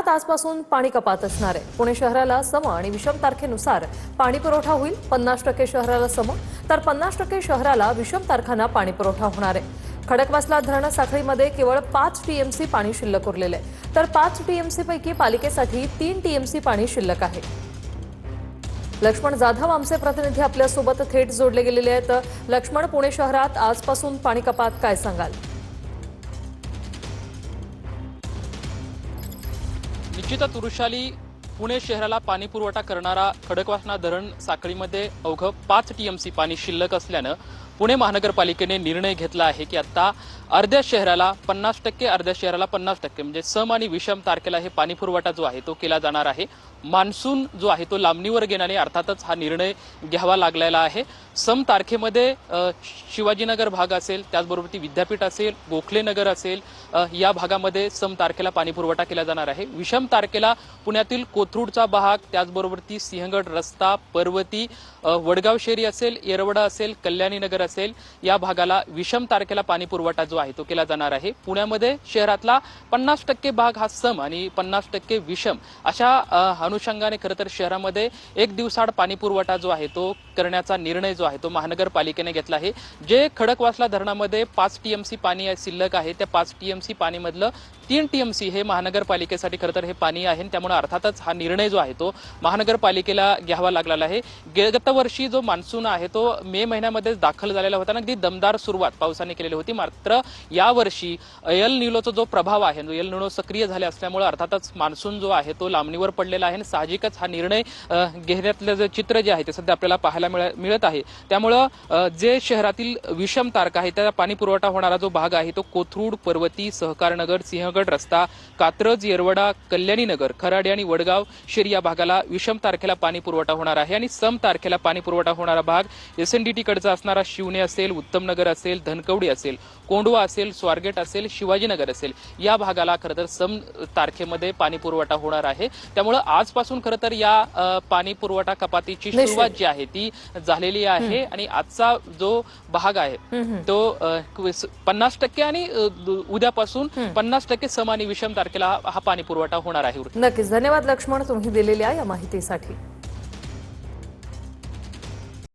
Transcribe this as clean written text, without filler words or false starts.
शहरात आजपासून पाणी कपात असणार आहे। पुणे शहराला सम आणि विषम तारखेनुसार पाणी पुरवठा होईल। 50% शहराला सम तर 50% शहराला विषम तारखांना पाणी पुरवठा होणार आहे। खडकवासला धरण साखळीमध्ये केवळ 5 टीएमसी पाणी शिल्लक उरलेले आहे, तर 5 टीएमसी पैकी पालिकेसाठी 3 टीएमसी पाणी शिल्लक आहे। लक्ष्मण जाधव आमचे प्रतिनिधी आपल्या सोबत थेट जोडले गेलेले आहेत। लक्ष्मण, पुणे शहरात आजपासून पाणी कपात काय सांगाल? निश्चितच वृषाली, पुणे शहराला पाणी पुरवठा करणारा खडकवासला धरण साखळीमध्ये अवघं 5 टीएमसी पाणी शिल्लक असल्यानं पुणे महानगरपालिकेने निर्णय घेतला आहे की आता अर्ध्या शहराला 50%, अर्ध्या शहराला 50% म्हणजे सम आणि विषम तारखेला हे पाणी पुरवठा जो आहे तो केला जाणार आहे। मान्सून जो आहे तो लांबणीवर गेल्याने अर्थातच हा निर्णय घ्यावा लागलेला आहे। सम तारखेमध्ये शिवाजीनगर भाग असेल, त्याचबरोबर ती विद्यापीठ असेल, गोखले नगर असेल, या भागामध्ये सम तारखेला पाणी पुरवठा केला जाणार आहे। विषम तारखेला पुण्यातील कोथरूडचा भाग, त्याचबरोबर ती सिंहगड रस्ता, पर्वती, वडगाव शेरी असेल, येरवडा असेल, कल्याणी नगर असेल, या भागाला विषम तारखेला पाणी पुरवठा जो आहे तो केला जाणार आहे। पुण्यामध्ये शहरातला 50% भाग हा सम आणि 50% विषम अशा अनुषंगाने खरं तर शहरामध्ये एक दिवसाआड पाणी पुरवठा जो आहे तो करण्याचा निर्णय जो आहे तो महानगरपालिकेने घेतला आहे। जे खडकवासला धरणामध्ये 5 टीएमसी पाणी शिल्लक आहे, त्या 5 टीएमसी पाणीमधलं 3 टीएमसी हे महानगरपालिकेसाठी खरं तर हे पाणी आहे। त्यामुळे अर्थातच हा निर्णय जो आहे तो महानगरपालिकेला घ्यावा लागलेला आहे। गत वर्षी जो मान्सून आहे तो मे महिन्यामध्ये दाखल झालेला होता, अगदी दमदार सुरुवात पावसाने केलेली होती। मात्र यावर्षी एल निनोचा जो प्रभाव आहे, एल निनो सक्रिय झाले असल्यामुळे अर्थातच मान्सून जो आहे तो लांबणीवर पडलेला आहे। साहजिकच हा निर्णय घेण्यातलं जे चित्र जे आहे ते सध्या आपल्याला पाहायला मिळत आहे। त्यामुळे जे शहरातील विषम तारखा आहे त्या पाणी पुरवठा होणारा जो भाग आहे तो कोथरूड, पर्वती, सहकारनगर, सिंहगड रस्ता, कात्रज, येरवडा, कल्याणी नगर, खराडे आणि वडगाव शेरी या भागाला विषम तारखेला पाणी पुरवठा होणार आहे। आणि सम तारखेला पाणी पुरवठा होणारा भाग एसएनडीटी कडचा असणारा शिवणे असेल, उत्तम नगर असेल, धनकवडी असेल, कोंडवा असेल, स्वारगेट असेल, शिवाजीनगर असेल, या भागाला खरं तर सम तारखेमध्ये पाणी पुरवठा होणार आहे। त्यामुळे आजपासून खरं तर या पाणी पुरवठा कपातीची सुरुवात जी आहे ती झालेली आहे। आणि आजचा जो भाग आहे तो 50% आणि उद्यापासून 50% सम आणि विषम तारखेला हा पाणी पुरवठा होणार आहे। नक्कीच, धन्यवाद लक्ष्मण तुम्ही दिलेल्या या माहितीसाठी।